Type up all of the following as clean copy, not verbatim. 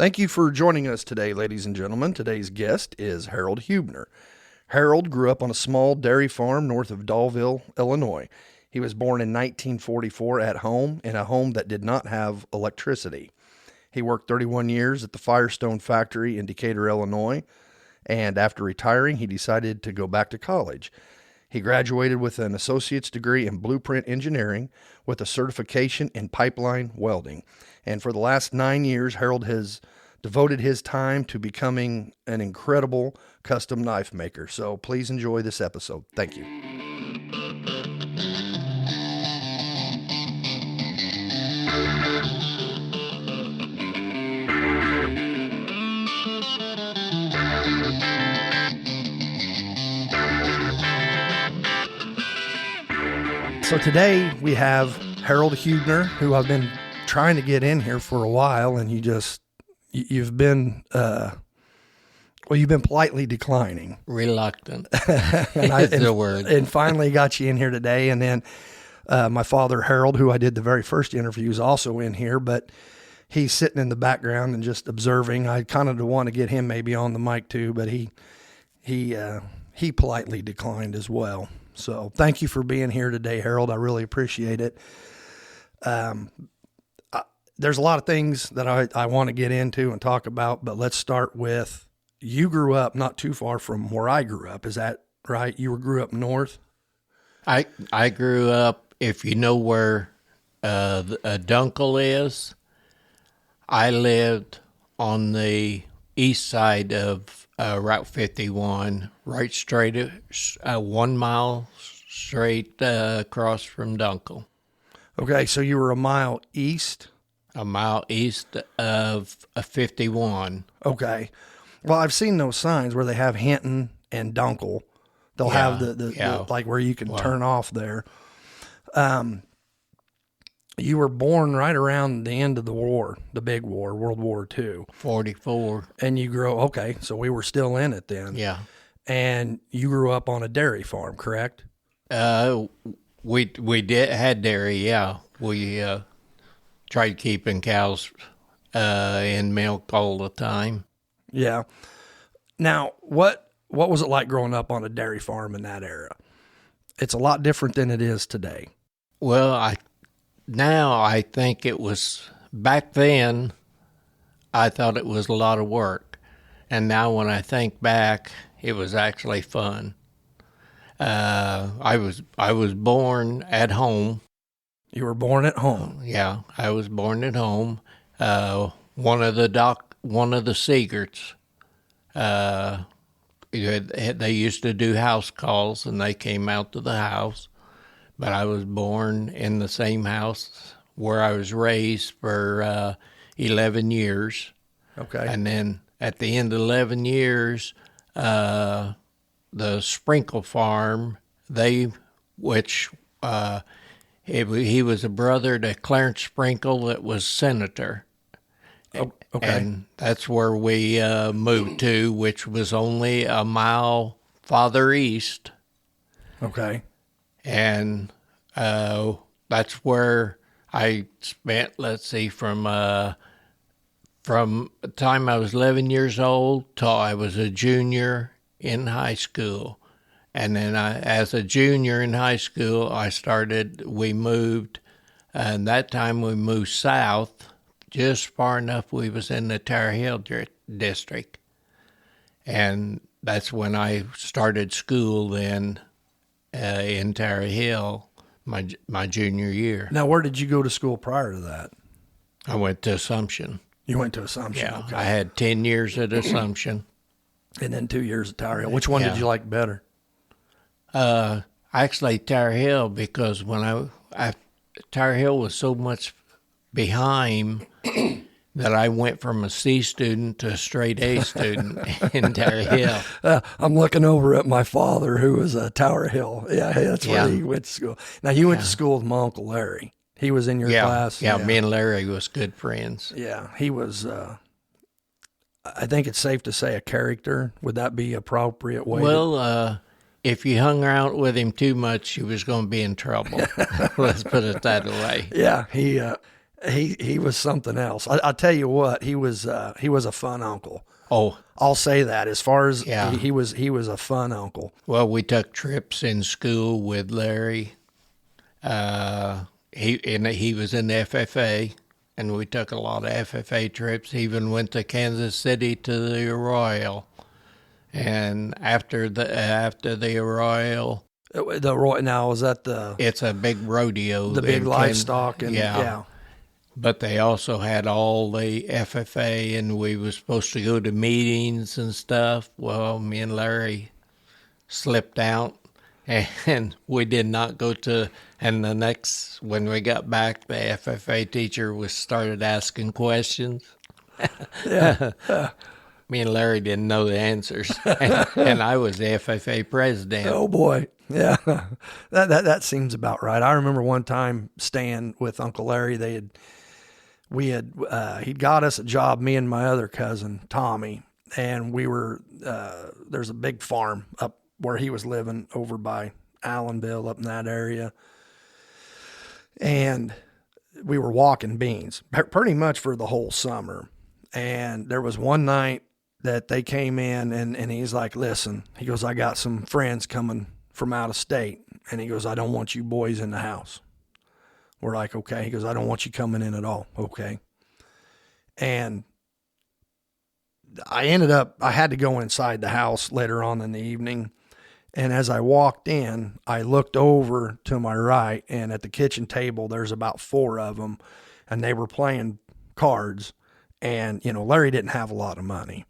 Thank you for joining us today, ladies and gentlemen. Today's guest is Harold Hubner. Harold grew up on a small dairy farm north of Dollville, Illinois. He was born in 1944 at home in a home that did not have electricity. He worked 31 years at the Firestone Factory in Decatur, Illinois, and after retiring, he decided to go back to college. He graduated with an associate's degree in blueprint engineering with a certification in pipeline welding. And for the last 9 years, Harold has devoted his time to becoming an incredible custom knife maker. So please enjoy this episode. Thank you. So today we have Harold Hubner, who I've been trying to get in here for a while, and you've been politely declining. Reluctant. and And finally got you in here today. And then my father, Harold, who I did the very first interview, is also in here, but he's sitting in the background and just observing. I kind of want to get him maybe on the mic too, but he politely declined as well. So thank you for being here today, Harold. I really appreciate it. There's a lot of things that I want to get into and talk about, but let's start with, you grew up not too far from where I grew up. Is that right? You grew up north? I grew up, if you know where Dunkel is, I lived on the east side of Route 51, right straight, 1 mile straight across from Dunkel. Okay, so you were a mile east? A mile east of 51. Okay. Well, I've seen those signs where they have Hinton and Dunkel. They'll have the like where you can turn off there. You were born right around the end of the war, the big war, World War II. 44. And you okay, so we were still in it then. Yeah. And you grew up on a dairy farm, correct? We had dairy, yeah. We tried keeping cows in milk all the time. Yeah. Now, what was it like growing up on a dairy farm in that era? It's a lot different than it is today. Well, I think it was, back then, I thought it was a lot of work. And now when I think back, it was actually fun. I was born at home. You were born at home? Yeah, I was born at home. One of the Seegerts, they used to do house calls, and they came out to the house. But I was born in the same house where I was raised for 11 years. Okay. And then at the end of 11 years, the Sprinkle Farm, he was a brother to Clarence Sprinkle that was senator. Oh, okay. And that's where we moved to, which was only a mile farther east. Okay. And that's where I spent, from the time I was 11 years old till I was a junior in high school. And then as a junior in high school, we moved, and that time we moved south, just far enough we was in the Tower Hill district. And that's when I started school then in Tower Hill, my junior year. Now, where did you go to school prior to that? I went to Assumption. You went to Assumption? Yeah, okay. I had 10 years at Assumption. And then 2 years at Tower Hill. Which one did you like better? Actually, Tower Hill, because when Tower Hill was so much behind that I went from a C student to a straight A student in Tower Hill. I'm looking over at my father, who was a Tower Hill. Yeah, that's where he went to school. Now, you went to school with my Uncle Larry. He was in your class. Yeah, me and Larry was good friends. Yeah, he was, I think it's safe to say, a character. Would that be appropriate way? Well, if you hung out with him too much, you was going to be in trouble. Let's put it that way. Yeah, he was something else. I'll tell you what, he was a fun uncle. Oh, I'll say that. As far as yeah. he was a fun uncle. Well, we took trips in school with Larry. He was in the FFA, and we took a lot of FFA trips. He even went to Kansas City to the Arroyo. And after the Arroyo, Now was that it's a big rodeo. the big livestock and yeah. But they also had all the FFA, and we were supposed to go to meetings and stuff. Well, me and Larry slipped out, and we did not go to. And when we got back, the FFA teacher started asking questions. Yeah. Me and Larry didn't know the answers, and I was the FFA president. Oh boy, yeah, that seems about right. I remember one time staying with Uncle Larry. He'd got us a job, me and my other cousin Tommy, and we were there's a big farm up where he was living over by Allenville, up in that area, and we were walking beans pretty much for the whole summer. And there was one night that they came in, and he's like, listen, he goes, I got some friends coming from out of state. And he goes, I don't want you boys in the house. We're like, okay. He goes, I don't want you coming in at all. Okay. And I had to go inside the house later on in the evening. And as I walked in, I looked over to my right, and at the kitchen table, there's about 4 of them, and they were playing cards. And, Larry didn't have a lot of money.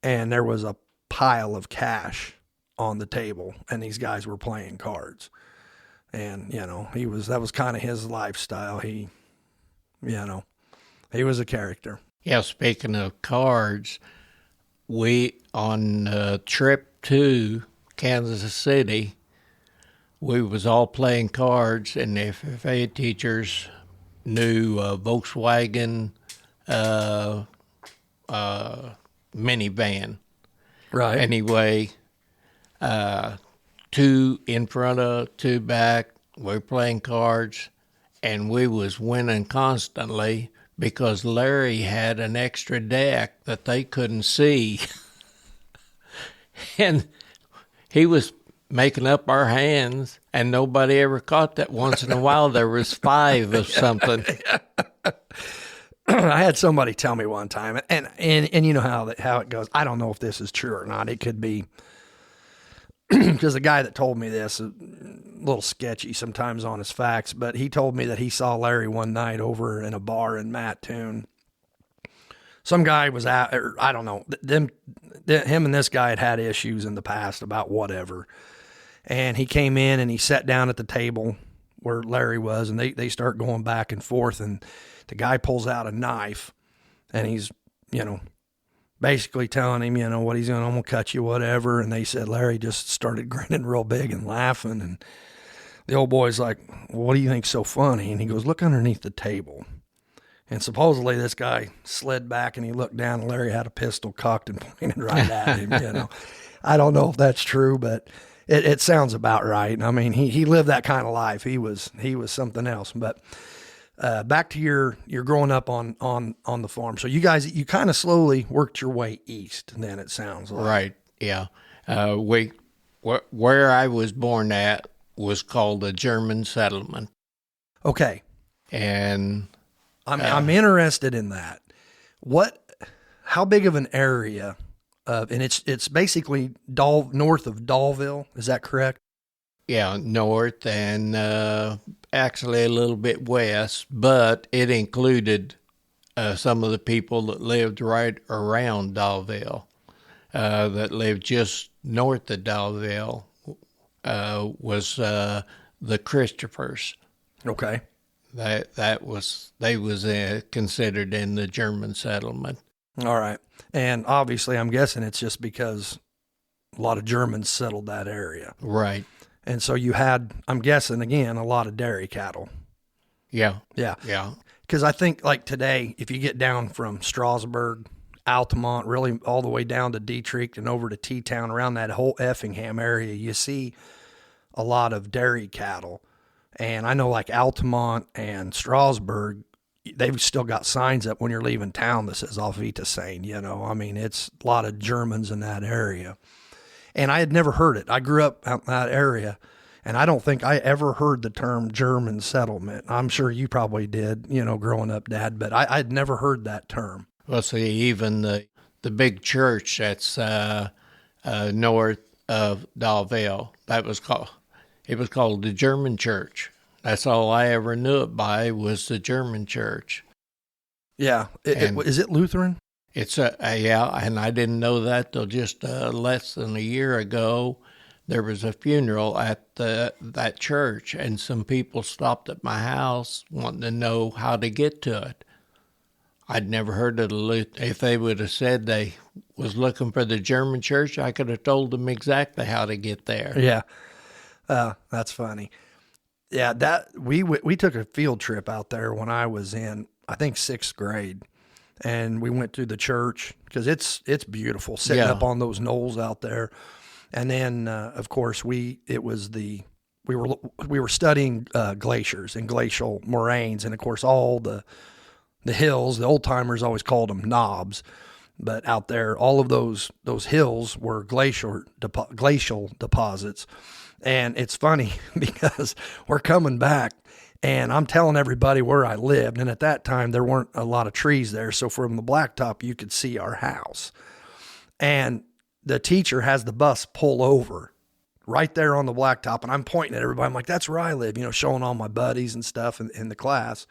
And there was a pile of cash on the table, and these guys were playing cards. And, that was kind of his lifestyle. He was a character. Yeah, speaking of cards, we, on a trip to Kansas City, we was all playing cards, and the FFA teachers knew Volkswagen minivan. Right. Anyway, 2 in front of, 2 back. We're playing cards, and we was winning constantly because Larry had an extra deck that they couldn't see. And he was making up our hands, and nobody ever caught that. Once in a while, there was 5 of something. I had somebody tell me one time, and you know how it goes. I don't know if this is true or not. It could be, because the guy that told me this is a little sketchy sometimes on his facts, but he told me that he saw Larry one night over in a bar in Mattoon. Some guy was out, or I don't know, him and this guy had issues in the past about whatever. And he came in and he sat down at the table where Larry was, and they start going back and forth, and the guy pulls out a knife, and he's, basically telling him, what he's doing, I'm going to cut you, whatever. And they said Larry just started grinning real big and laughing. And the old boy's like, well, what do you think's so funny? And he goes, look underneath the table. And supposedly this guy slid back, and he looked down, and Larry had a pistol cocked and pointed right at him. I don't know if that's true, but it sounds about right. I mean, he lived that kind of life. He was something else. But back to your growing up on the farm. So you guys, you kind of slowly worked your way east. Then it sounds like. Right. Yeah. Where I was born at was called a German settlement. Okay. And I'm interested in that. How big of an area and it's basically north of Dollville. Is that correct? Yeah, north and actually a little bit west, but it included some of the people that lived right around Dollville, that lived just north of Dollville, was the Christophers. Okay. They was considered in the German settlement. All right. And obviously, I'm guessing it's just because a lot of Germans settled that area. Right. And so you had, I'm guessing, again, a lot of dairy cattle. Yeah. Yeah. Yeah. Because I think, like today, if you get down from Strasburg, Altamont, really all the way down to Dietrich and over to T-Town, around that whole Effingham area, you see a lot of dairy cattle. And I know like Altamont and Strasburg, they've still got signs up when you're leaving town that says Auf Wiedersehen, you know. I mean, it's a lot of Germans in that area. And I had never heard it. I grew up out in that area, and I don't think I ever heard the term German settlement. I'm sure you probably did, you know, growing up, Dad, but I'd never heard that term. Well, see, even the big church that's north of Dollville, it was called the German Church. That's all I ever knew it by was the German Church. Yeah. Is it Lutheran? It's yeah, and I didn't know that till just less than a year ago. There was a funeral at that church, and some people stopped at my house wanting to know how to get to it. I'd never heard of the Lutheran. If they would have said they was looking for the German church, I could have told them exactly how to get there. Yeah. That's funny. Yeah, that we took a field trip out there when I was in, I think, 6th grade, and we went through the church because it's beautiful sitting up on those knolls out there. And then, of course, we were studying glaciers and glacial moraines, and of course, all the hills. The old timers always called them knobs, but out there, all of those hills were glacial deposits. And it's funny because we're coming back, and I'm telling everybody where I lived, and at that time there weren't a lot of trees there, so from the blacktop you could see our house. And the teacher has the bus pull over right there on the blacktop, and I'm pointing at everybody. I'm like, that's where I live, you know, showing all my buddies and stuff in the class.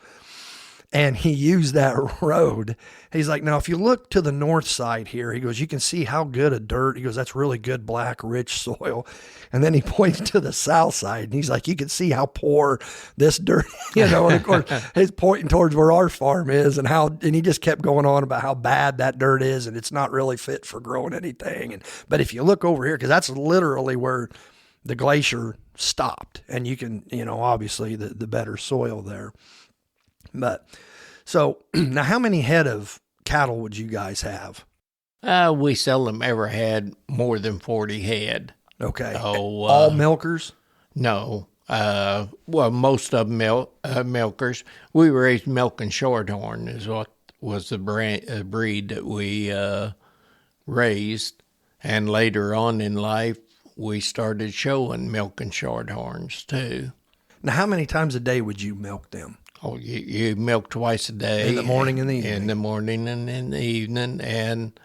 And he used that road. He's like, now, if you look to the north side here, he goes, you can see how good a dirt. He goes, that's really good, black, rich soil. And then he points to the south side, and he's like, you can see how poor this dirt, you know, and of course, he's pointing towards where our farm is and he just kept going on about how bad that dirt is, and it's not really fit for growing anything. But if you look over here, because that's literally where the glacier stopped, and you can, you know, obviously the better soil there. But so now, how many head of cattle would you guys have? We seldom ever had more than 40 head. Okay. Oh, all milkers? No. Well, most of them milkers. We raised milk and shorthorn is what was the breed that we raised. And later on in life, we started showing milk and shorthorns too. Now, how many times a day would you milk them? Oh, you milk twice a day. In the morning and the evening. In the morning and in the evening. And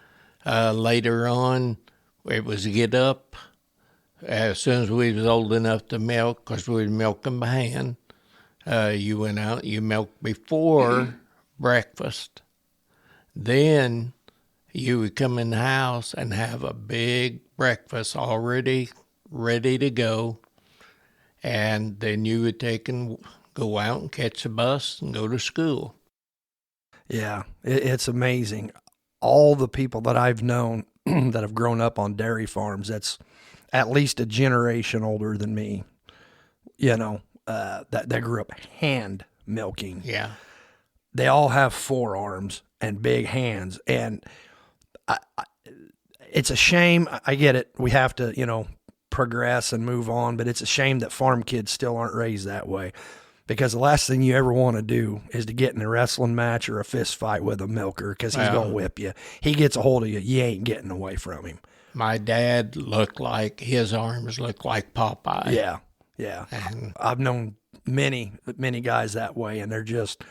later on, it was get up as soon as we was old enough to milk, because we was milking by hand. You went out, you milked before breakfast. Then you would come in the house and have a big breakfast already ready to go. And then you would go out and catch a bus and go to school. Yeah, it's amazing. All the people that I've known that have grown up on dairy farms, that's at least a generation older than me, you know, that grew up hand milking. Yeah. They all have forearms and big hands. And it's a shame. I get it. We have to, you know, progress and move on, but it's a shame that farm kids still aren't raised that way. Because the last thing you ever want to do is to get in a wrestling match or a fist fight with a milker, because he's going to whip you. He gets a hold of you. You ain't getting away from him. My dad his arms looked like Popeye. Yeah, yeah. And I've known many guys that way, and they're just,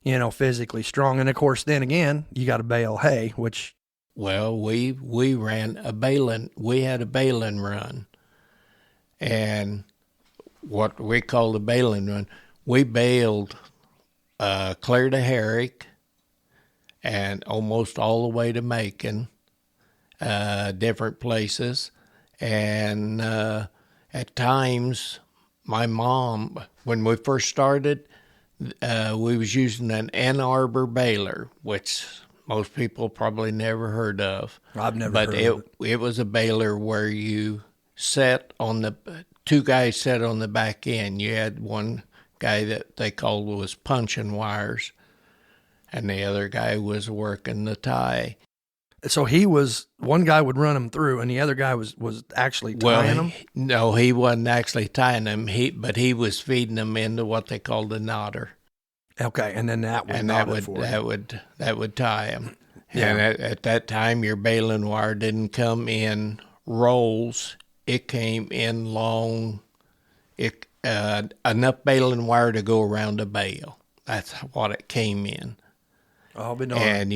you know, physically strong. And, of course, then again, you got to bale hay, which... Well, we ran a baling. We had a baling run. And... what we call the baling run, we baled clear to Herrick and almost all the way to Macon, different places. And at times, my mom, when we first started, we was using an Ann Arbor baler, which most people probably never heard of. I've never heard of it. It was a baler where you sat on the... two guys sat on the back end. You had one guy that they called was punching wires, and the other guy was working the tie. So one guy would run them through, and the other guy was actually tying them? No, he wasn't actually tying them, but he was feeding them into what they called a knotter. Okay, and then that would and knot it for you. that would tie them. Yeah. And at that time, your baling wire didn't come in rolls; it came in long. Enough baling wire to go around a bale. That's what it came in. I'll be darned. And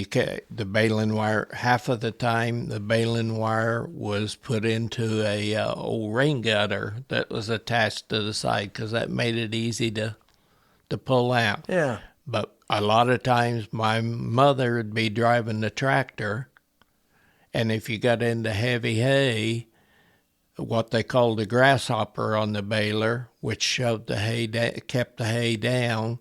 the baling wire, half of the time, the baling wire was put into a old rain gutter that was attached to the side because that made it easy to pull out. Yeah. But a lot of times, my mother would be driving the tractor, and if you got into heavy hay, what they called the grasshopper on the baler, which shoved the hay, kept the hay down,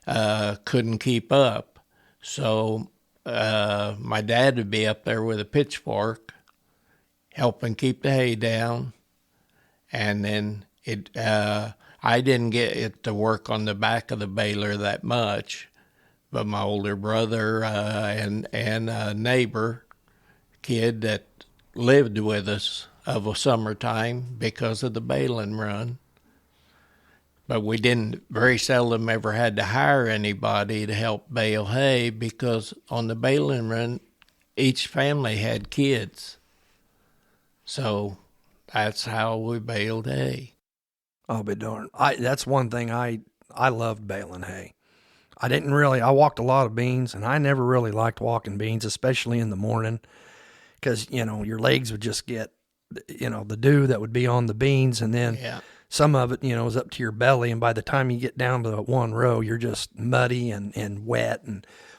couldn't keep up. So my dad would be up there with a pitchfork, helping keep the hay down, and then I didn't get it to work on the back of the baler that much, but my older brother and a neighbor kid that lived with us of a summertime because of the baling run. But we didn't, very seldom ever had to hire anybody to help bale hay because on the baling run, each family had kids. So that's how we baled hay. I'll be darned. That's one thing I loved baling hay. I walked a lot of beans, and I never really liked walking beans, especially in the morning, because, your legs would just get, the dew that would be on the beans, and then some of it, is up to your belly, and by the time you get down to one row, you're just muddy and wet.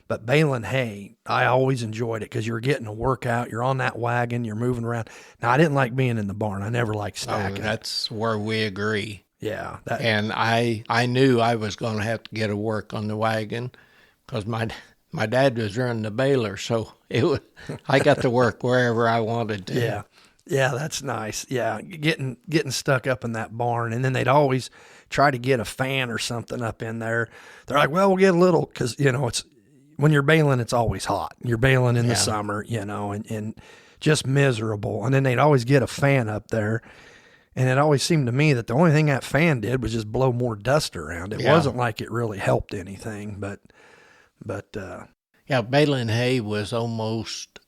But baling hay, I always enjoyed it because you're getting a workout, you're on that wagon, you're moving around. Now, I didn't like being in the barn. I never liked stacking. That's where we agree. Yeah. And I knew I was going to have to get a work on the wagon because my dad was running the baler, so I got to work wherever I wanted to. Yeah. Yeah, that's nice. Yeah, getting stuck up in that barn, and then they'd always try to get a fan or something up in there. They're like, "Well, we'll get a little," because it's when you're baling, it's always hot. You're baling in the summer, and just miserable. And then they'd always get a fan up there, and it always seemed to me that the only thing that fan did was just blow more dust around. It wasn't like it really helped anything, but baling hay was almost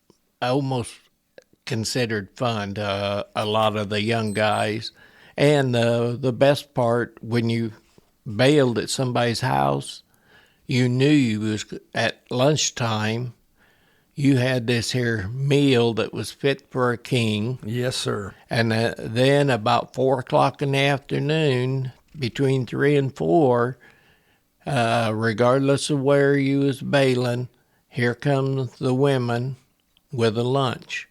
considered fun to a lot of the young guys. And the best part, when you baled at somebody's house, you knew you was at lunchtime, you had this here meal that was fit for a king. Yes, sir. And then about 4 o'clock in the afternoon, between 3 and 4, regardless of where you was baling, here come the women with a lunch.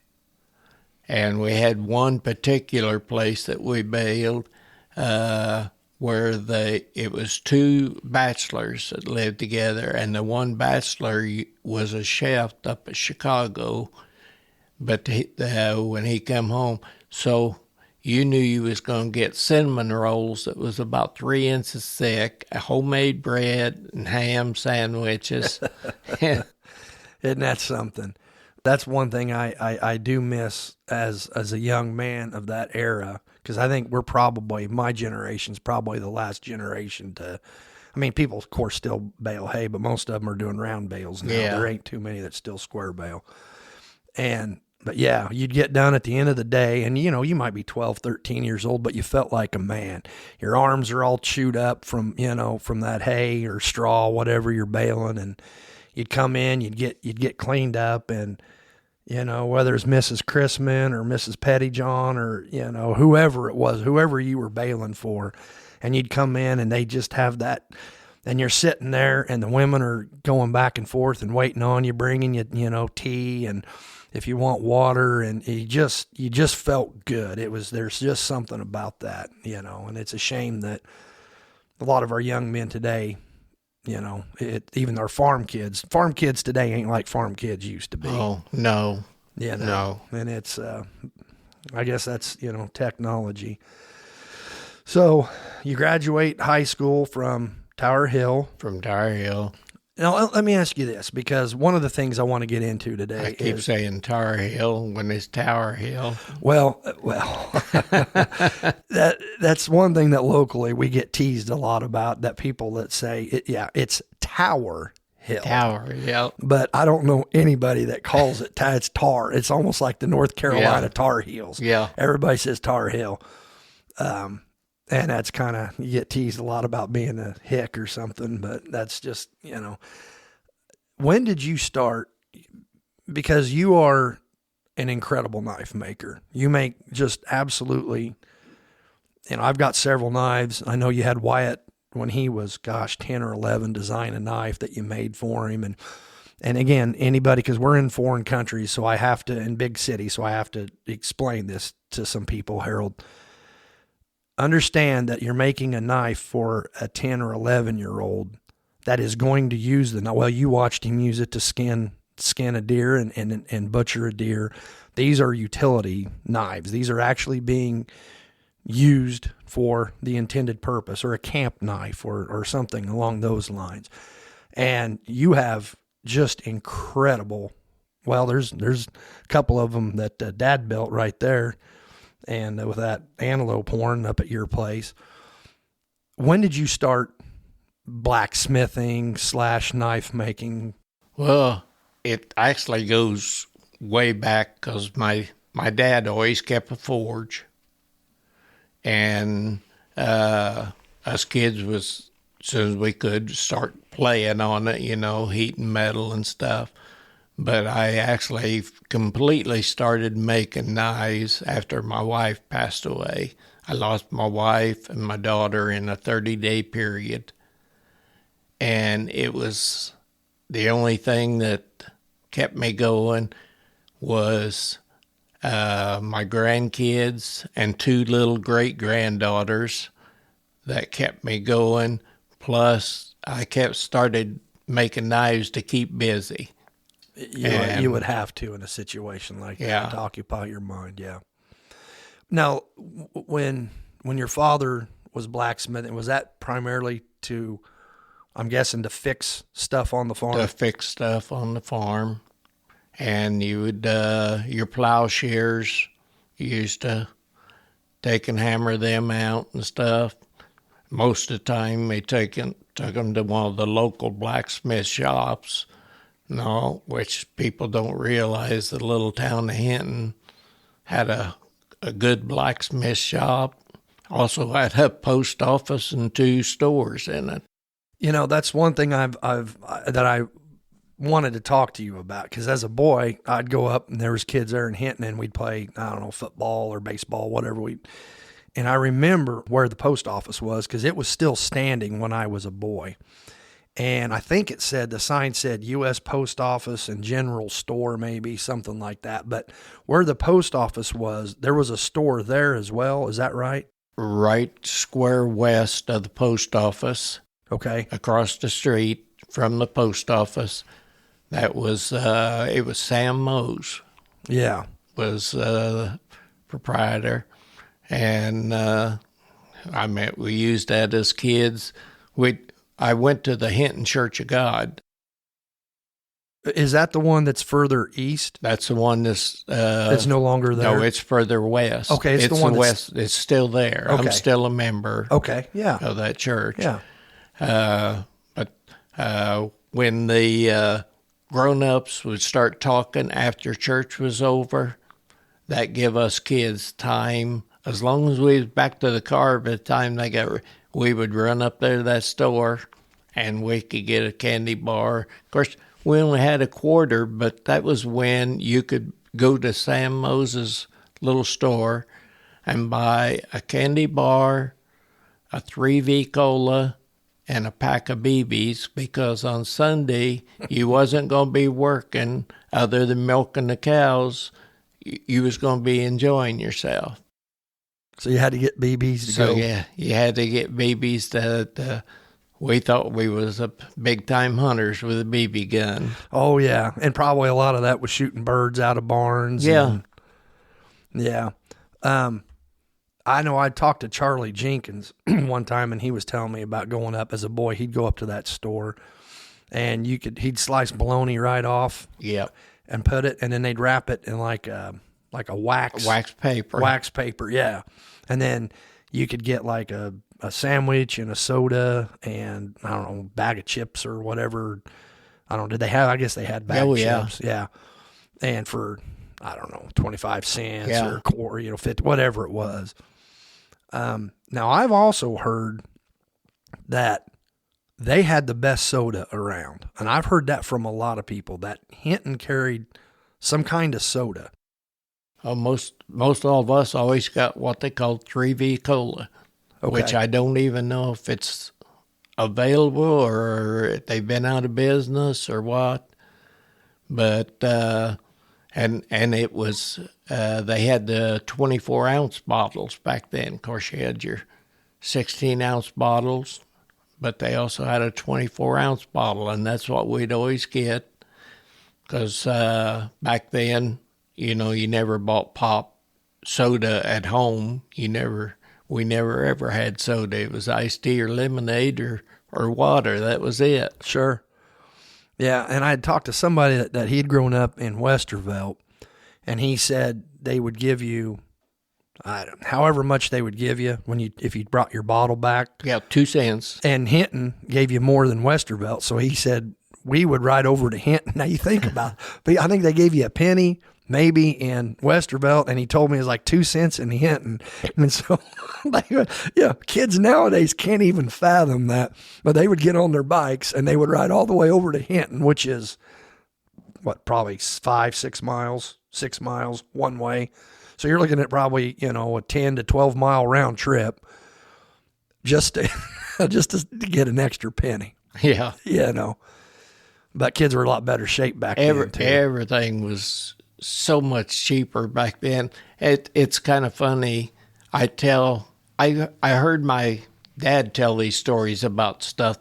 And we had one particular place that we baled where it was 2 bachelors that lived together, and the one bachelor was a chef up at Chicago, but when he come home, so you knew you was going to get cinnamon rolls that was about 3 inches thick, homemade bread, and ham sandwiches. Isn't that something? That's one thing I do miss as a young man of that era, because I think my generation's probably the last generation to, people, of course, still bale hay, but most of them are doing round bales now. Yeah. There ain't too many that still square bale. But yeah, you'd get done at the end of the day, and, you might be 12, 13 years old, but you felt like a man. Your arms are all chewed up from that hay or straw, whatever you're baling, and you'd come in, you'd get cleaned up, and, whether it's Mrs. Chrisman or Mrs. Pettyjohn or, whoever it was, whoever you were bailing for, and you'd come in and they just have that, and you're sitting there and the women are going back and forth and waiting on you, bringing you, tea, and if you want water, and you just felt good. There's just something about that, and it's a shame that a lot of our young men today, even our farm kids today ain't like farm kids used to be. Oh, no. No. And it's, I guess that's, technology. So you graduate high school from Tower Hill. Now, let me ask you this, because one of the things I want to get into today I keep saying Tower Hill when it's Tower Hill. Well, that's one thing that locally we get teased a lot about, that people that say, it's Tower Hill. Tower, yeah. But I don't know anybody that calls it it's tar. It's almost like the North Carolina Tar Heels. Yeah. Everybody says Tar Hill. And that's kind of, you get teased a lot about being a hick or something, but that's just, when did you start? Because you are an incredible knife maker. You make just absolutely, I've got several knives. I know you had Wyatt when he was, 10 or 11, design a knife that you made for him. And again, anybody, because we're in foreign countries, so I have to, in big cities, so I have to explain this to some people, Harold. Understand that you're making a knife for a 10 or 11-year-old that is going to use the knife. Well, you watched him use it to skin a deer and butcher a deer. These are utility knives. These are actually being used for the intended purpose, or a camp knife or something along those lines. And you have just incredible, well, there's a couple of them that Dad built right there. And with that antelope horn up at your place, when did you start blacksmithing / knife making? Well, it actually goes way back because my dad always kept a forge. And us kids was, as soon as we could, start playing on it, heating metal and stuff. But I actually completely started making knives after my wife passed away. I lost my wife and my daughter in a 30-day period. And it was the only thing that kept me going was my grandkids and 2 little great-granddaughters that kept me going. Plus, I started making knives to keep busy. You would have to in a situation like that to occupy your mind, yeah. Now, when your father was blacksmithing, was that primarily to, I'm guessing, to fix stuff on the farm? To fix stuff on the farm. And you would, your plowshares, you used to take and hammer them out and stuff. Most of the time, they took them to one of the local blacksmith shops. No, which people don't realize the little town of Hinton had a good blacksmith shop. Also had a post office and 2 stores in it. That's one thing that I wanted to talk to you about, because as a boy, I'd go up and there was kids there in Hinton and we'd play, I don't know, football or baseball, whatever and I remember where the post office was because it was still standing when I was a boy. And I think the sign said U.S. Post Office and General Store, maybe, something like that. But where the post office was, there was a store there as well. Is that right? Right square west of the post office. Okay. Across the street from the post office. That was, it was Sam Mose. Yeah. Was the proprietor. And we used that as kids. I went to the Hinton Church of God. Is that the one that's further east? That's the one that's... it's no longer there? No, it's further west. Okay, it's the one west. It's still there. Okay. I'm still a member of that church. Yeah. But when the grown-ups would start talking after church was over, that give us kids time. As long as we was back to the car by the time we would run up there to that store and we could get a candy bar. Of course, we only had a quarter, but that was when you could go to Sam Moses' little store and buy a candy bar, a 3V cola, and a pack of BBs, because on Sunday you wasn't going to be working other than milking the cows. You was going to be enjoying yourself. So you had to get BBs to go. Yeah, you had to get BBs that we thought we was a big-time hunters with a BB gun. Oh, yeah. And probably a lot of that was shooting birds out of barns. Yeah. Yeah. I know I talked to Charlie Jenkins one time, and he was telling me about going up as a boy. He'd go up to that store, and he'd slice bologna right off. Yeah. And put it, and then they'd wrap it in like a wax paper. Wax paper, yeah. And then you could get like a a sandwich and a soda and, I don't know, bag of chips or whatever. I don't know, did they have, I guess they had bag of chips. Yeah. And for, I don't know, 25 cents or a quarter, 50, whatever it was. Now, I've also heard that they had the best soda around. And I've heard that from a lot of people, that Hinton carried some kind of soda. Most all of us always got what they call 3V Cola, which I don't even know if it's available or if they've been out of business or what. But and it was they had the 24-ounce bottles back then. Of course, you had your 16-ounce bottles, but they also had a 24-ounce bottle, and that's what we'd always get because back then, you never bought pop soda at home. We never ever had soda. It was iced tea or lemonade or water. That was it. Sure. Yeah, and I had talked to somebody that he'd grown up in Westervelt, and he said they would give you, however much they would give you if you brought your bottle back. Yeah, 2 cents. And Hinton gave you more than Westervelt, so he said we would ride over to Hinton. Now you think about it, but I think they gave you a penny maybe in Westervelt, and he told me it was like 2 cents in Hinton. And so, kids nowadays can't even fathom that. But they would get on their bikes and they would ride all the way over to Hinton, which is probably 6 miles one way. So you're looking at probably, a 10 to 12 mile round trip just to get an extra penny. Yeah. But kids were a lot better shape back then too. Everything was so much cheaper back then. It's kind of funny. I heard my dad tell these stories about stuff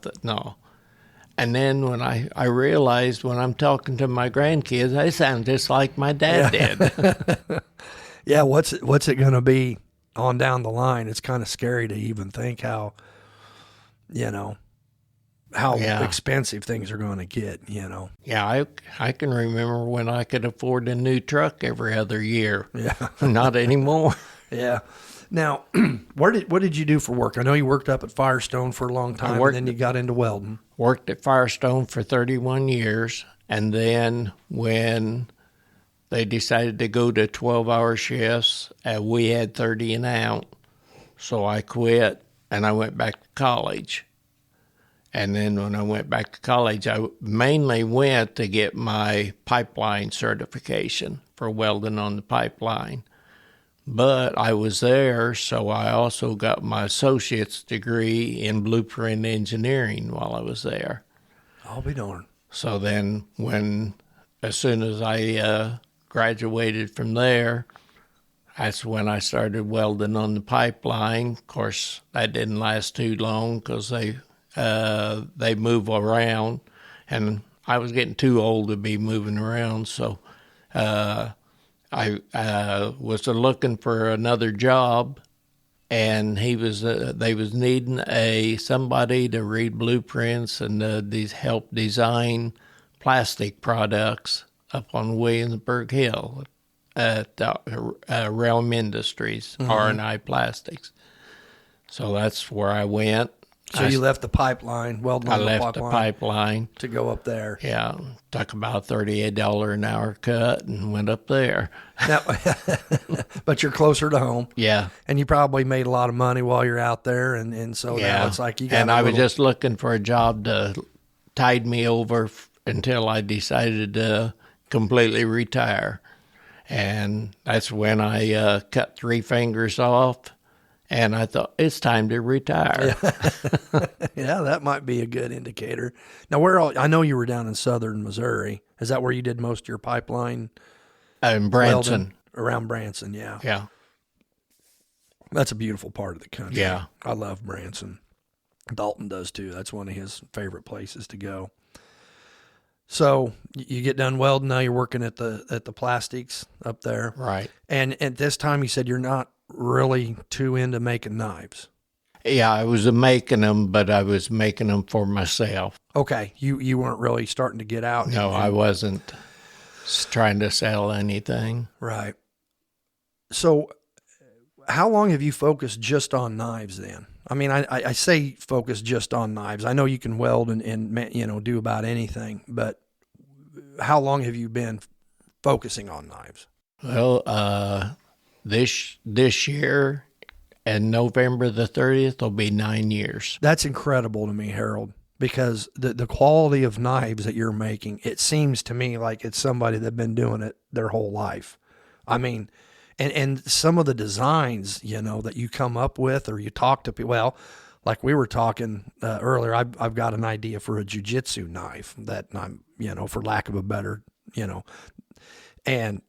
and then when I realized when I'm talking to my grandkids, they sound just like my dad did. Yeah, what's it going to be on down the line? It's kind of scary to even think how expensive things are going to get, Yeah, I can remember when I could afford a new truck every other year. Yeah. Not anymore. Yeah. Now, what did you do for work? I know you worked up at Firestone for a long time, and then you got into welding. Worked at Firestone for 31 years, and then when they decided to go to 12-hour shifts, we had 30 and out, so I quit, and I went back to college. And then when I went back to college, I mainly went to get my pipeline certification for welding on the pipeline. But I was there, so I also got my associate's degree in blueprint engineering while I was there. I'll be darned. So then as soon as I graduated from there, that's when I started welding on the pipeline. Of course, that didn't last too long because they move around, and I was getting too old to be moving around, so I was looking for another job, and they was needing somebody to read blueprints and help design plastic products up on Williamsburg Hill at Realm Industries, R&I Plastics. So that's where I went. So you left the pipeline, welding on the pipeline. I left the pipeline to go up there. Yeah, took about $38 an hour cut and went up there. Now, but you're closer to home. Yeah. And you probably made a lot of money while you're out there, and so now it's like you got. And I was just looking for a job to tide me over until I decided to completely retire, and that's when I cut 3 fingers off. And I thought, it's time to retire. Yeah, that might be a good indicator. Now, I know you were down in southern Missouri. Is that where you did most of your pipeline? In Branson. Welding? Around Branson, yeah. Yeah. That's a beautiful part of the country. Yeah. I love Branson. Dalton does too. That's one of his favorite places to go. So you get done welding, now you're working at the plastics up there. Right. And at this time you said you're not really too into making knives. Yeah, I was making them, but I was making them for myself. Okay, you weren't really starting to get out. No, I wasn't trying to sell anything. Right. So how long have you focused just on knives then? I mean, I say focus just on knives. I know you can weld and do about anything, but how long have you been focusing on knives? Well, this year and November the 30th will be 9 years. That's incredible to me, Harold, because the quality of knives that you're making, it seems to me like it's somebody that's been doing it their whole life. I mean, and some of the designs, that you come up with or you talk to people, well, like we were talking earlier, I've got an idea for a jiu-jitsu knife that I'm, for lack of a better, and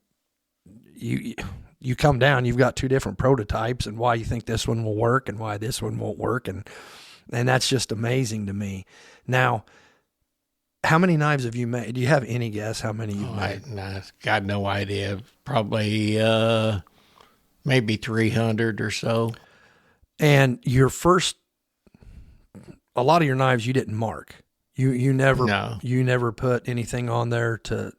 you come down, you've got two different prototypes and why you think this one will work and why this one won't work. And that's just amazing to me. Now, how many knives have you made? Do you have any guess how many you've made? I got no idea. Probably maybe 300 or so. And your first, a lot of your knives you didn't mark. You never put anything on there to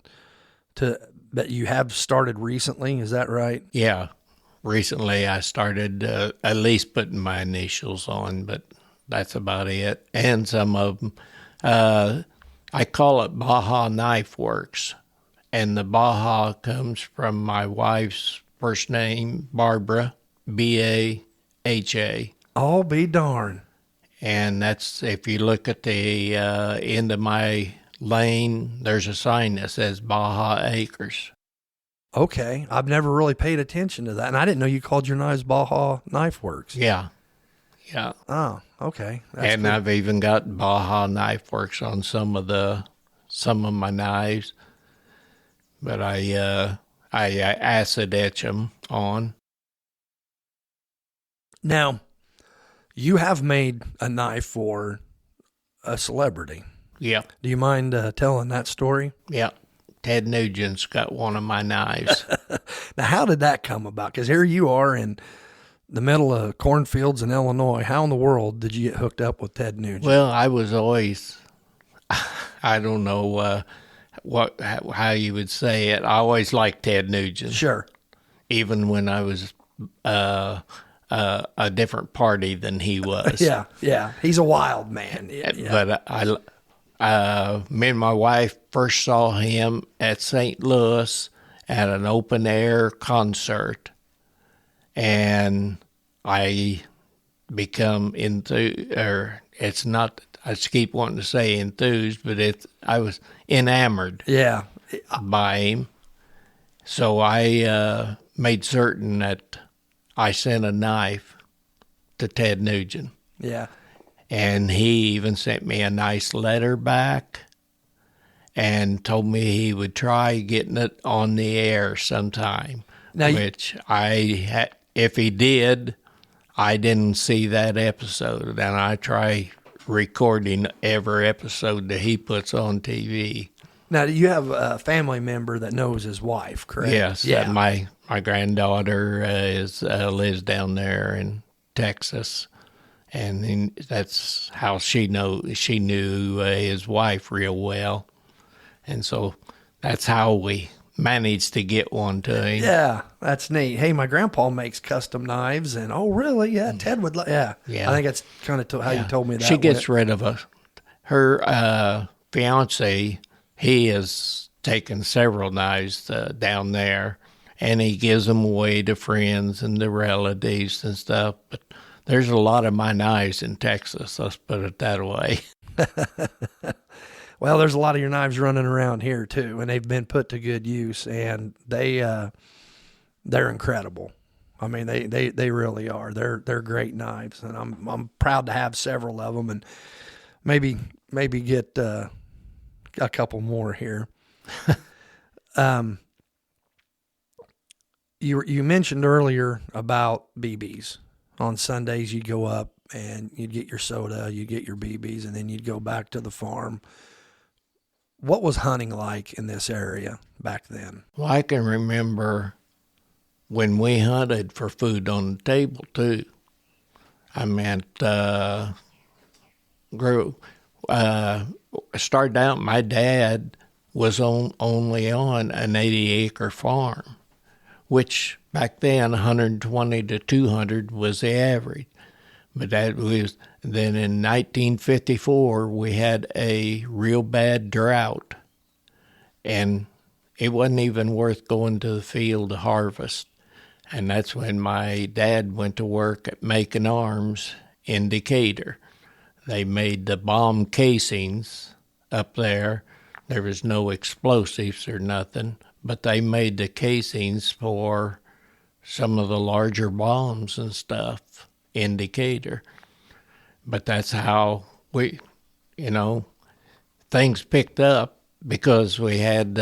that you have started recently. Is that right? Yeah. Recently I started at least putting my initials on, but that's about it. And some of them, I call it Baja Knife Works. And the Baja comes from my wife's first name, Barbara, B-A-H-A. I'll be darned. And that's, if you look at the end of my lane, there's a sign that says Baja Acres. Okay. I've never really paid attention to that. And I didn't know you called your knives Baja Knife Works. Yeah. Oh, okay. That's cool. I've even got Baja Knife Works on some of my knives. But I acid etch them on. Now, you have made a knife for a celebrity. Yeah. Do you mind telling that story? Yeah. Ted Nugent's got one of my knives. Now, how did that come about? Because here you are in the middle of cornfields in Illinois. How in the world did you get hooked up with Ted Nugent? Well, I was always, I don't know how you would say it. I always liked Ted Nugent. Sure. Even when I was a different party than he was. Yeah. He's a wild man. Yeah. But me and my wife first saw him at St. Louis at an open air concert, and I become it's not, I just keep wanting to say enthused, but I was enamored by him. So I made certain that I sent a knife to Ted Nugent. Yeah. And he even sent me a nice letter back and told me he would try getting it on the air sometime, which if he did, I didn't see that episode. And I try recording every episode that he puts on TV. Now, do you have a family member that knows his wife, correct? Yes. Yeah. My granddaughter lives down there in Texas. And that's how she knew his wife real well. And so that's how we managed to get one to him. Yeah, that's neat. Hey, my grandpa makes custom knives. And, oh, really? Yeah, Ted would I think that's kind of how you told me that. She gets rid of her fiance. He has taken several knives down there, and he gives them away to friends and to relatives and stuff. But there's a lot of my knives in Texas, let's put it that way. Well, there's a lot of your knives running around here too, and they've been put to good use, and they're incredible. I mean, they really are. They're great knives, and I'm proud to have several of them, and maybe get a couple more here. You mentioned earlier about BBs. On Sundays, you'd go up and you'd get your soda, you'd get your BBs, and then you'd go back to the farm. What was hunting like in this area back then? Well, I can remember when we hunted for food on the table, too. I meant, started out, my dad was only on an 80-acre farm, which back then 120 to 200 was the average. But that was then in 1954 we had a real bad drought, and it wasn't even worth going to the field to harvest. And that's when my dad went to work at making arms in Decatur. They made the bomb casings up there. There was no explosives or nothing, but they made the casings for some of the larger bombs and stuff in Decatur. But that's how we, things picked up because we had,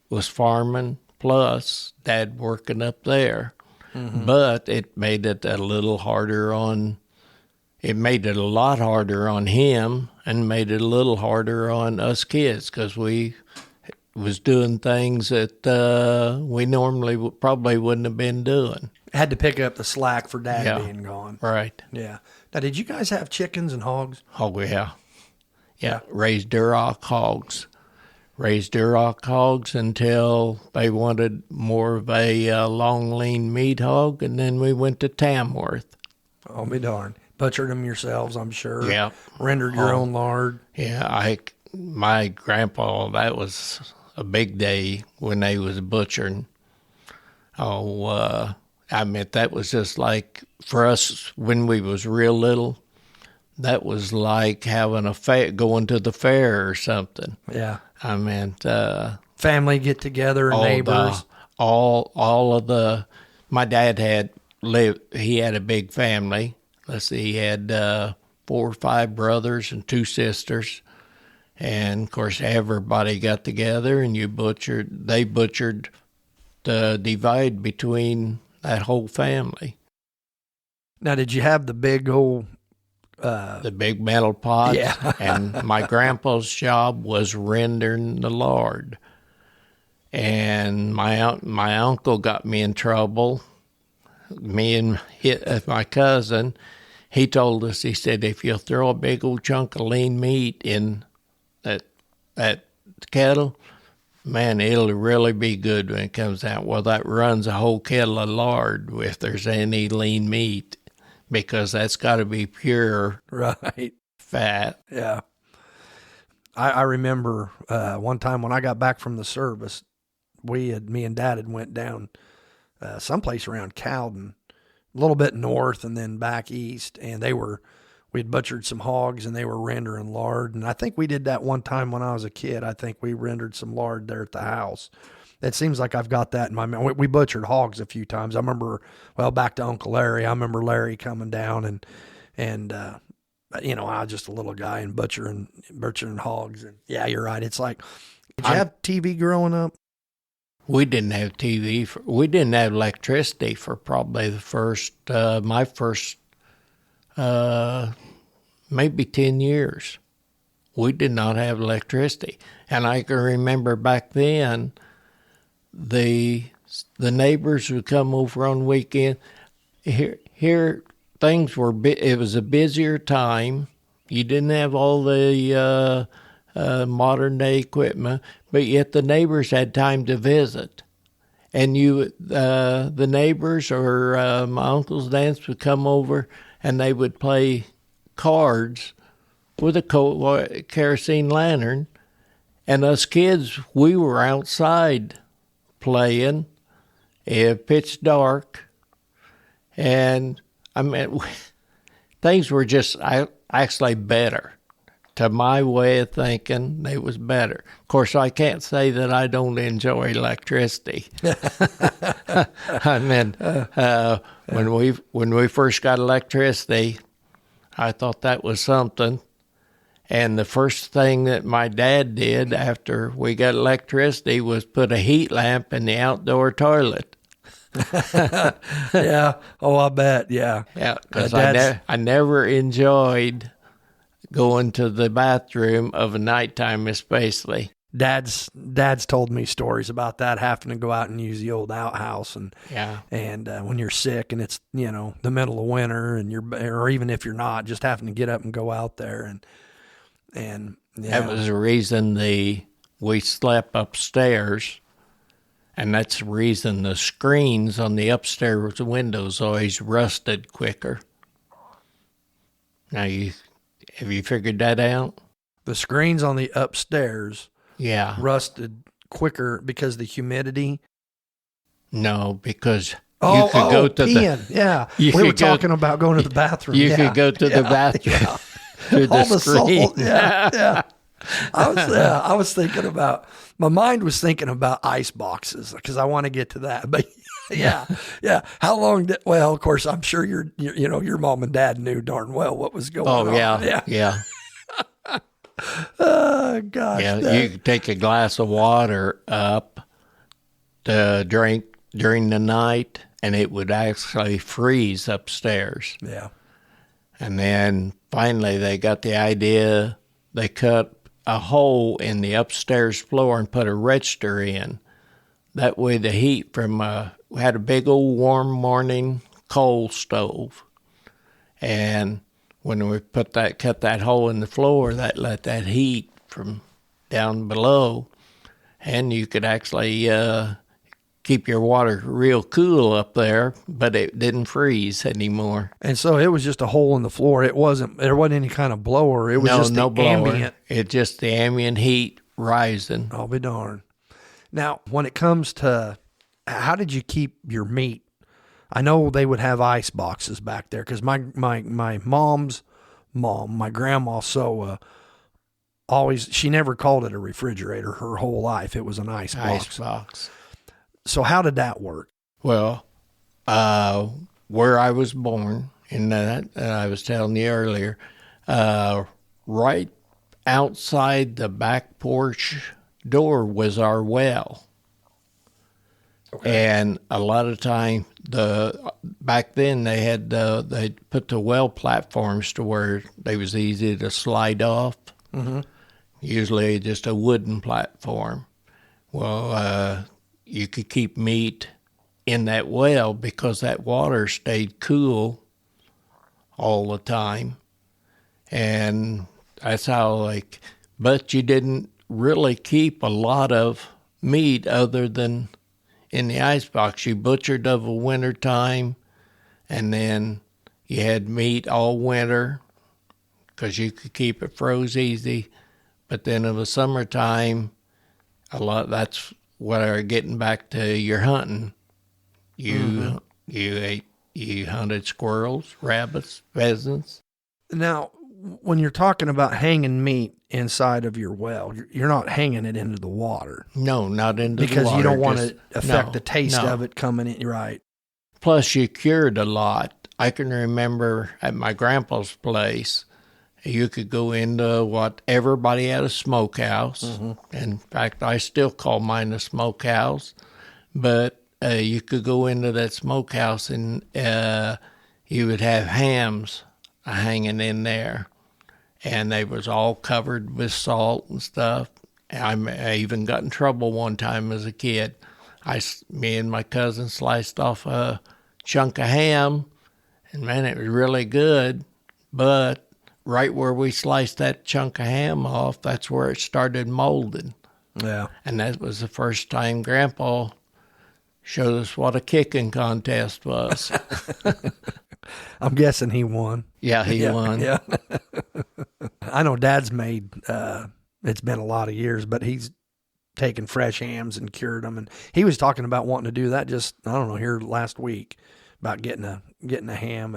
was farming plus Dad working up there. Mm-hmm. But it made it a lot harder on him and made it a little harder on us kids because we was doing things that we normally probably wouldn't have been doing. Had to pick up the slack for Dad being gone. Right. Yeah. Now, did you guys have chickens and hogs? Oh, yeah. Yeah. Raised Duroc hogs. Raised Duroc hogs until they wanted more of a long, lean meat hog, and then we went to Tamworth. Oh, be darned. Butchered them yourselves, I'm sure. Yeah. Rendered your own lard. Yeah, my grandpa, that was a big day when they was butchering. That was just like, for us, when we was real little, that was like having going to the fair or something. Yeah. I meant... family get together, neighbors. My dad he had a big family. Let's see, he had 4 or 5 brothers and 2 sisters. And, of course, everybody got together and they butchered the divide between that whole family. Now, did you have the big old... the big metal pots? Yeah. And my grandpa's job was rendering the lard. And my uncle got me in trouble. Me and my cousin, he told us, he said, if you throw a big old chunk of lean meat in that kettle, man, it'll really be good when it comes out. Well, that runs a whole kettle of lard if there's any lean meat, because that's got to be pure fat. Yeah. I remember one time when I got back from the service, me and Dad had went down someplace around Cowden, a little bit north and then back east, and we'd butchered some hogs and they were rendering lard. And I think we did that one time when I was a kid. I think we rendered some lard there at the house. It seems like I've got that in my memory. We butchered hogs a few times. I remember, back to Uncle Larry, I remember Larry coming down and I was just a little guy and butchering hogs. And yeah, you're right. It's like, did you have TV growing up? We didn't have TV. We didn't have electricity for probably my first maybe 10 years. We did not have electricity. And I can remember back then, the neighbors would come over on weekend. Here things were, it was a busier time. You didn't have all the modern day equipment, but yet the neighbors had time to visit. And the neighbors or my uncle's dance would come over and they would play cards with a kerosene lantern. And us kids, we were outside playing, pitch dark. And things were just actually better. To my way of thinking, they was better. Of course, I can't say that I don't enjoy electricity. When we first got electricity, I thought that was something. And the first thing that my dad did after we got electricity was put a heat lamp in the outdoor toilet. Yeah. Oh, I bet. Yeah. Yeah, because I never enjoyed going to the bathroom of a nighttime, especially. Dad's told me stories about that, having to go out and use the old outhouse, and when you're sick and it's the middle of winter and or even if you're not, just having to get up and go out there and that was the reason we slept upstairs, and that's the reason the screens on the upstairs windows always rusted quicker. Now, have you figured that out? The screens on the upstairs Yeah. rusted quicker because the humidity. No, because Oh, you could go to peeing. Yeah. You We were could go- talking about going to the bathroom. you Yeah. could go to the bathroom Yeah. through the All the screen. salt. Yeah. Yeah. I was thinking about, my mind was thinking about ice boxes because I want to get to that. But yeah. How long well, of course, I'm sure your mom and dad knew darn well what was going on. Oh, yeah. Yeah. Oh, gosh. Yeah. You could take a glass of water up to drink during the night, and it would actually freeze upstairs. Yeah. And then finally they got the idea, they cut a hole in the upstairs floor and put a register in. That way the heat from, we had a big old warm morning coal stove. And when we cut that hole in the floor, that let that heat from down below, and you could actually keep your water real cool up there, but it didn't freeze anymore. And so it was just a hole in the floor. There wasn't any kind of blower. It was just no the blower. ambient. It's just the ambient heat rising. I'll be darned. Now, when it comes to how did you keep your meat? I know they would have ice boxes back there because my mom's mom, my grandma, always, she never called it a refrigerator her whole life. It was an ice box. Ice box. So how did that work? Well, where I was born, in that I was telling you earlier, right outside the back porch door was our well. Okay. And a lot of time, back then they put the well platforms to where they was easy to slide off. Mm-hmm. Usually just a wooden platform. Well, you could keep meat in that well because that water stayed cool all the time. And that's how, but you didn't really keep a lot of meat other than in the icebox. You butchered over winter time, and then you had meat all winter because you could keep it froze easy. But then in the summertime, that's what are getting back to your hunting. You hunted squirrels, rabbits, pheasants. Now, when you're talking about hanging meat inside of your well, you're not hanging it into the water. No, not into the water. Because you don't want to affect the taste of it coming in, right? Plus, you cured a lot. I can remember at my grandpa's place, you could go into what everybody had a smokehouse. Mm-hmm. In fact, I still call mine a smokehouse. But you could go into that smokehouse and you would have hams hanging in there. And they was all covered with salt and stuff. I even got in trouble one time as a kid. Me and my cousin sliced off a chunk of ham, and man, it was really good. But right where we sliced that chunk of ham off, that's where it started molding. Yeah. And that was the first time Grandpa showed us what a kicking contest was. I'm guessing he won. Yeah, he won. Yeah. I know Dad's made, it's been a lot of years, but he's taken fresh hams and cured them. And he was talking about wanting to do that just, I don't know, here last week about getting a ham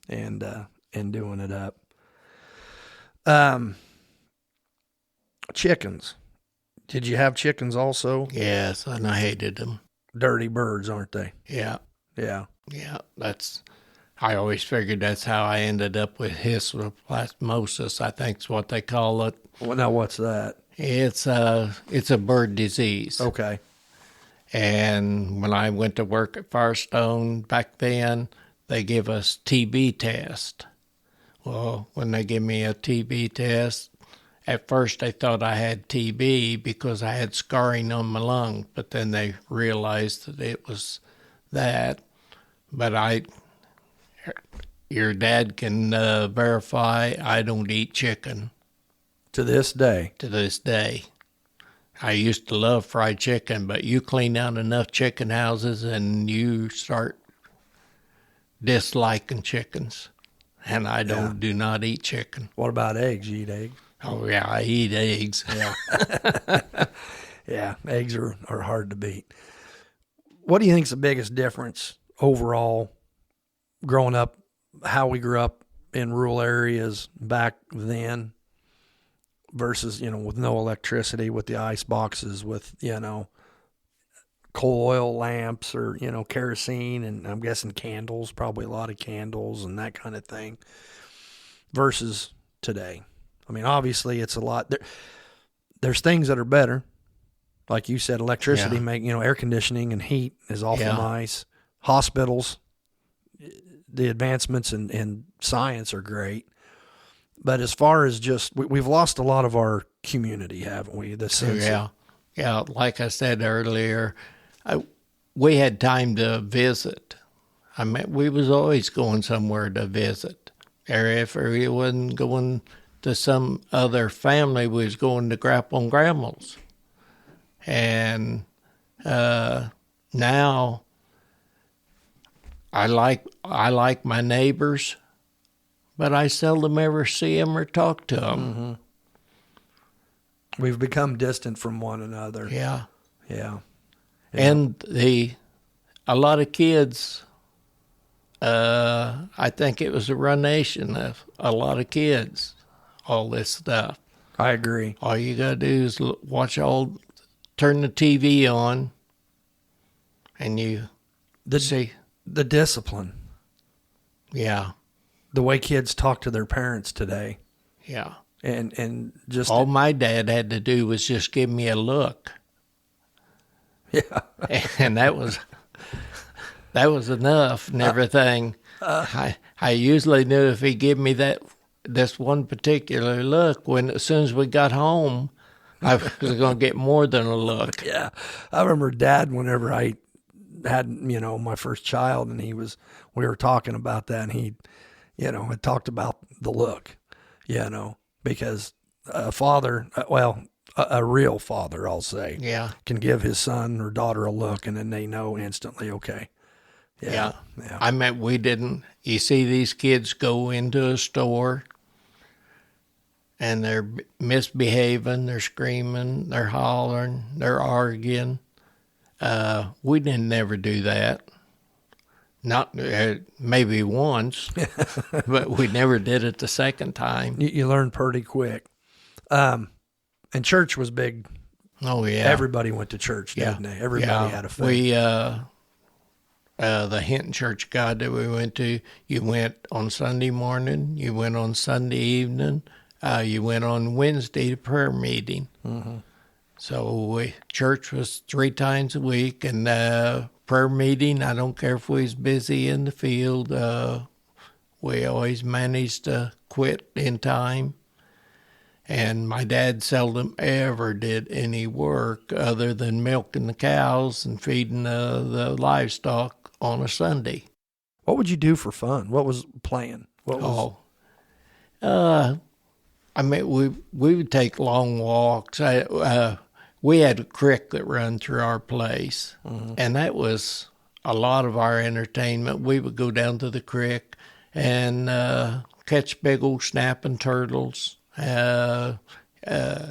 and doing it up. Chickens. Did you have chickens also? Yes, and I hated them. Dirty birds, aren't they? Yeah. Yeah. Yeah, I always figured that's how I ended up with hysteroplasmosis, I think's what they call it. Well, now what's that? It's a bird disease. Okay. And when I went to work at Firestone back then, they give us TB test. Well, when they give me a TB test, at first they thought I had TB because I had scarring on my lung, but then they realized that it was that. But your dad can verify I don't eat chicken. To this day. To this day. I used to love fried chicken, but you clean out enough chicken houses and you start disliking chickens. and I do not eat chicken. What about eggs? You eat eggs? Oh, yeah, I eat eggs. Yeah. Yeah, eggs are hard to beat. What do you think's the biggest difference overall growing up, how we grew up in rural areas back then versus, with no electricity, with the ice boxes, with, coal oil lamps or, kerosene, and I'm guessing candles, probably a lot of candles and that kind of thing versus today? I mean, obviously it's a lot. There's things that are better. Like you said, electricity, air conditioning and heat is awful nice. Hospitals, the advancements in science are great. But as far as just, we've lost a lot of our community, haven't we? The sense Yeah. Like I said earlier, we had time to visit. I mean, we was always going somewhere to visit. Or if we wasn't going to some other family, we was going to Grandpa and Grandma's. And now I like my neighbors, but I seldom ever see them or talk to them. Mm-hmm. We've become distant from one another. Yeah. And a lot of kids, I think it was a ruination of a lot of kids, all this stuff. I agree. All you got to do is turn the TV on, and you see. The discipline. Yeah. The way kids talk to their parents today. Yeah. And just. All my dad had to do was just give me a look. Yeah. And that was enough and everything. I usually knew if he gave me this one particular look, as soon as we got home, I was going to get more than a look. Yeah. I remember Dad, whenever I had, my first child, and we were talking about that, and he, had talked about the look, because a father, a real father, I'll say, can give his son or daughter a look, and then they know instantly, okay. Yeah. I meant we didn't. You see these kids go into a store, and they're misbehaving, they're screaming, they're hollering, they're arguing. We didn't never do that. Not maybe once, but we never did it the second time. You learn pretty quick. And church was big. Oh, yeah. Everybody went to church, didn't they? Everybody had a faith. The Hinton Church of God that we went to, you went on Sunday morning, you went on Sunday evening, you went on Wednesday to prayer meeting. Mm-hmm. So church was 3 times a week, and prayer meeting, I don't care if we was busy in the field, we always managed to quit in time. And my dad seldom ever did any work other than milking the cows and feeding the livestock on a Sunday. What would you do for fun? What was playing? I mean, we would take long walks. We had a creek that ran through our place, and that was a lot of our entertainment. We would go down to the creek and catch big old snapping turtles. If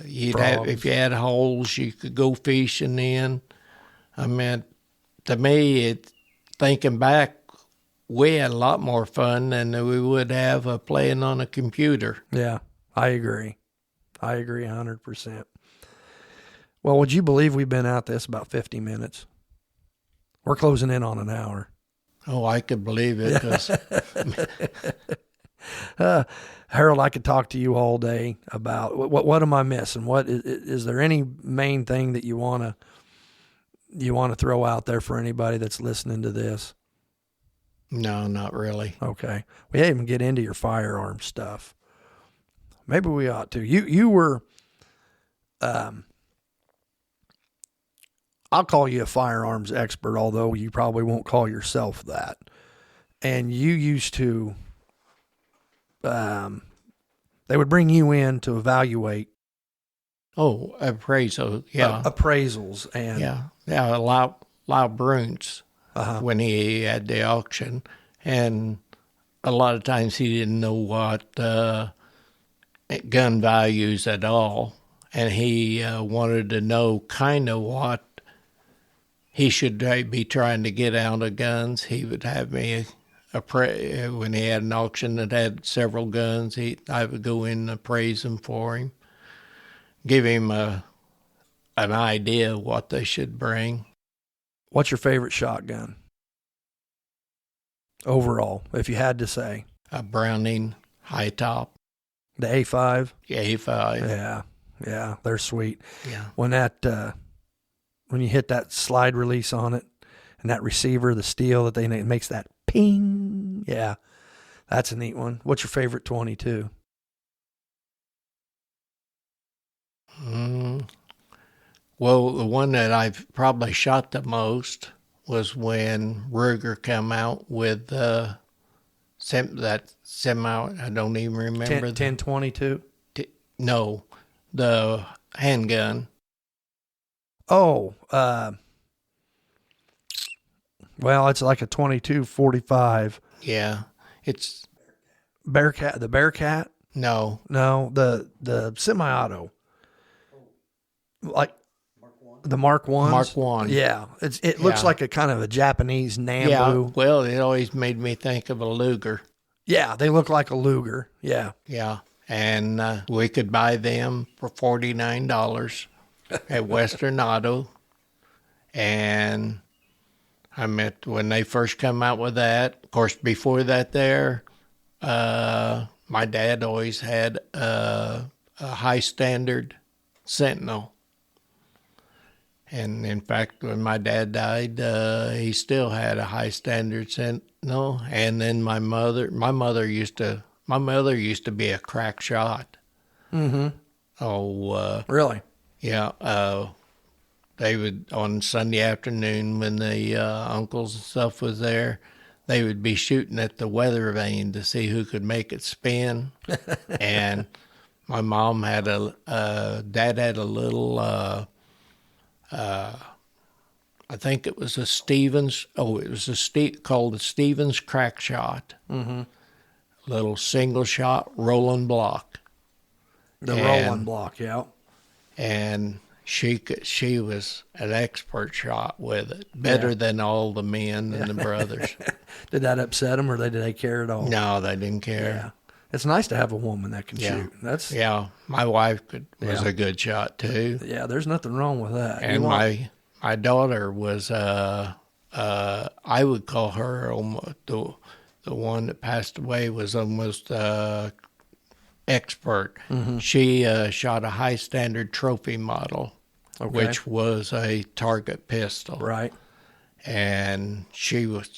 you had holes, you could go fishing in. I mean, to me, thinking back, we had a lot more fun than we would have playing on a computer. Yeah, I agree 100%. Well, would you believe we've been at this about 50 minutes? We're closing in on an hour. Oh, I could believe it. 'Cause Harold, I could talk to you all day about what am I missing? What is there any main thing that you want to throw out there for anybody that's listening to this? No, not really. Okay. We didn't even get into your firearm stuff. Maybe we ought to. You were, I'll call you a firearms expert, although you probably won't call yourself that. And you used to, they would bring you in to evaluate. Oh, appraisal, yeah. Appraisals and. Yeah, Lyle Bruns when he had the auction. And a lot of times he didn't know what gun values at all, and he wanted to know kind of what he should be trying to get out of guns. He would have me when he had an auction that had several guns. I would go in and appraise them for him, give him an idea of what they should bring. What's your favorite shotgun? Overall, if you had to say. A Browning high top. The A5? The A5. Yeah, they're sweet. Yeah. When you hit that slide release on it and that receiver, the steel it makes that ping. Yeah, that's a neat one. What's your favorite 22? Well, the one that I've probably shot the most was when Ruger came out with that semi. I don't even remember. 1022? No, the handgun. Oh, well, it's like a 22-45. Yeah, it's Bearcat. The Bearcat? No, the semi-auto. Like the Mark 1s? Mark 1. Yeah, it looks like a kind of a Japanese Nambu. Yeah, well, it always made me think of a Luger. Yeah, they look like a Luger. Yeah. Yeah, and we could buy them for $49 at Western Auto. And I met when they first come out with that. Of course, before that my dad always had a high standard Sentinel. And in fact, when my dad died, he still had a high standard Sentinel. And then my mother used to be a crack shot. Mm-hmm. Oh, really? Yeah. They would, on Sunday afternoon when the uncles and stuff was there, they would be shooting at the weather vane to see who could make it spin. And my mom had dad had a little, I think it was a Stevens. Oh, it was called the Stevens Crack Shot. Mm-hmm. Little single shot rolling block. Rolling block, yeah. And she was an expert shot with it, better than all the men and the brothers. Did that upset them, or did they care at all? No, they didn't care. Yeah. It's nice to have a woman that can shoot. My wife was a good shot too. Yeah, there's nothing wrong with that. And my daughter was I would call her almost the one that passed away was almost expert. Mm-hmm. She shot a high standard trophy model, which was a target pistol. Right. And she could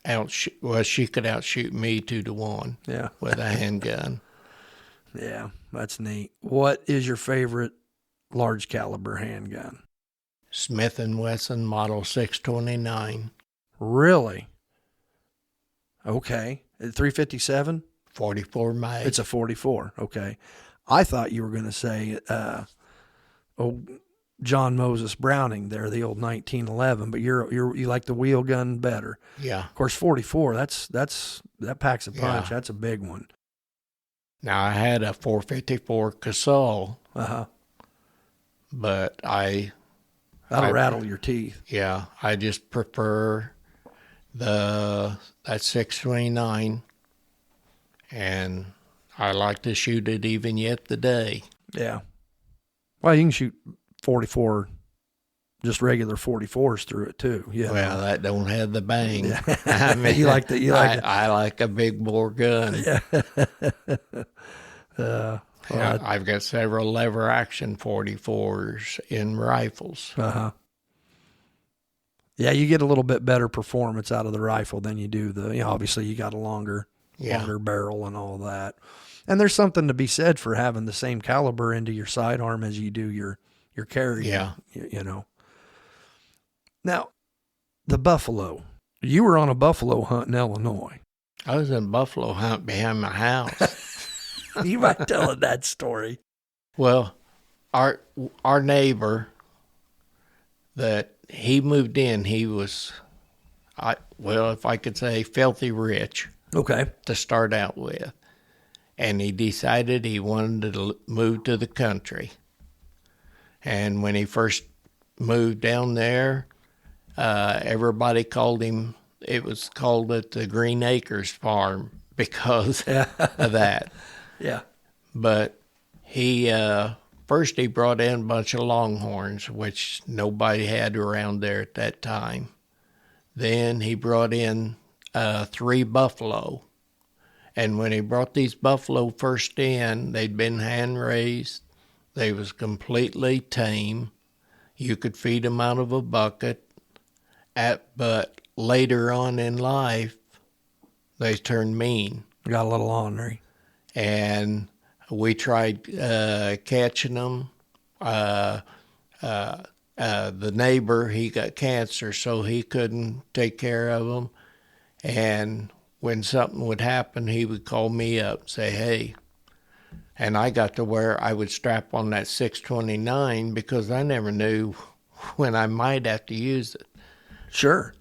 outshoot me 2-1. Yeah. With a handgun. Yeah, that's neat. What is your favorite large caliber handgun? Smith & Wesson Model 629. Really? Okay. 357? 44 mag. It's a 44. Okay. I thought you were going to say, John Moses Browning there, the old 1911, but you like the wheel gun better. Yeah. Of course, 44, that packs a punch. Yeah. That's a big one. Now, I had a 454 Casal. Uh-huh. But that'll rattle your teeth. Yeah. I just prefer that 629, and I like to shoot it even yet today. Yeah. Well, you can shoot 44, just regular 44s through it too. Yeah. Well, that don't have the bang. Yeah. I mean, I like a big bore gun. Yeah. I've got several lever action 44s in rifles. Uh-huh. Yeah, you get a little bit better performance out of the rifle than you do obviously you got a longer barrel and all that. And there's something to be said for having the same caliber into your sidearm as you do your carry. Yeah. You know. Now, the buffalo. You were on a buffalo hunt in Illinois. I was in a buffalo hunt behind my house. You might tell that story. Well, our neighbor that he moved in, well, if I could say filthy rich Okay. to start out with. And he decided he wanted to move to the country. And when he first moved down there, everybody called him, it was called it the Green Acres Farm because of that. Yeah. But he, first he brought in a bunch of longhorns, which nobody had around there at that time. Then he brought in 3 buffalo. And when he brought these buffalo first in, they'd been hand-raised. They was completely tame. You could feed them out of a bucket. But later on in life, they turned mean. Got a little ornery. And we tried catching them. The neighbor, he got cancer, so he couldn't take care of them. And when something would happen, he would call me up and say, hey. And I got to where I would strap on that 629 because I never knew when I might have to use it. Sure.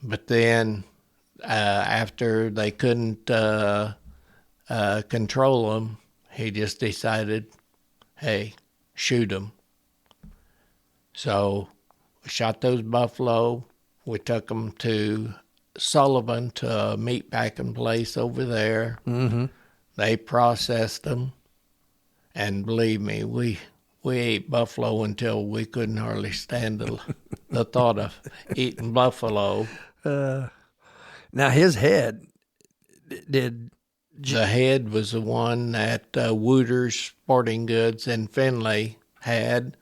But then after they couldn't control them, he just decided, hey, shoot them. So we shot those buffalo. We took them to Sullivan to a meat packing place over there. Mm-hmm. They processed them. And believe me, we ate buffalo until we couldn't hardly stand the thought of eating buffalo. Now his head, did... The head was the one that Wooters Sporting Goods in Findlay had.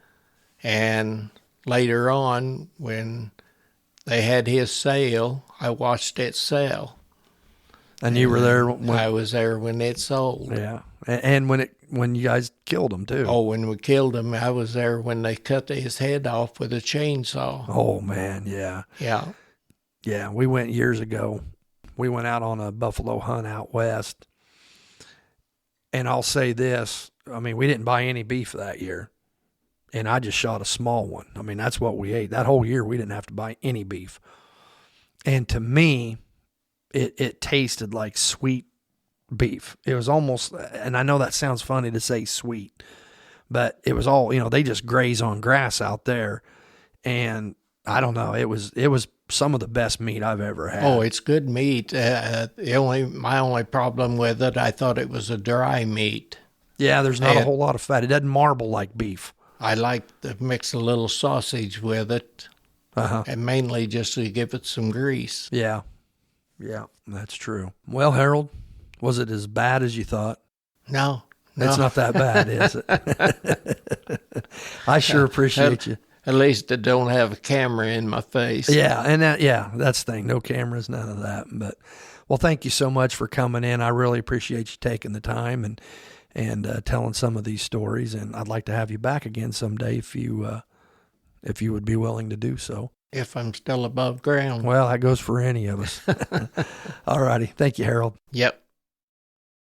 And later on, when they had his sale, I watched it sell. And you were there when... I was there when it sold. Yeah. And when you guys killed him, too. Oh, when we killed him, I was there when they cut his head off with a chainsaw. Oh, man, yeah. Yeah. Yeah, we went years ago. We went out on a buffalo hunt out west. And I'll say this, I mean, we didn't buy any beef that year. And I just shot a small one. I mean, that's what we ate. That whole year, we didn't have to buy any beef. And to me, it tasted like sweet beef. It was almost, and I know that sounds funny to say sweet, but it was all, they just graze on grass out there. And I don't know, it was some of the best meat I've ever had. Oh, it's good meat. My only problem with it, I thought it was a dry meat. Yeah, there's not a whole lot of fat. It doesn't marble like beef. I like to mix a little sausage with it, and mainly just to give it some grease. Yeah, that's true. Well, Harold, was it as bad as you thought? No. It's not that bad, is it? I sure appreciate you. At least I don't have a camera in my face. Yeah, and that's the thing. No cameras, none of that. But, well, thank you so much for coming in. I really appreciate you taking the time and telling some of these stories. And I'd like to have you back again someday if you would be willing to do so. If I'm still above ground. Well, that goes for any of us. All righty. Thank you, Harold. Yep.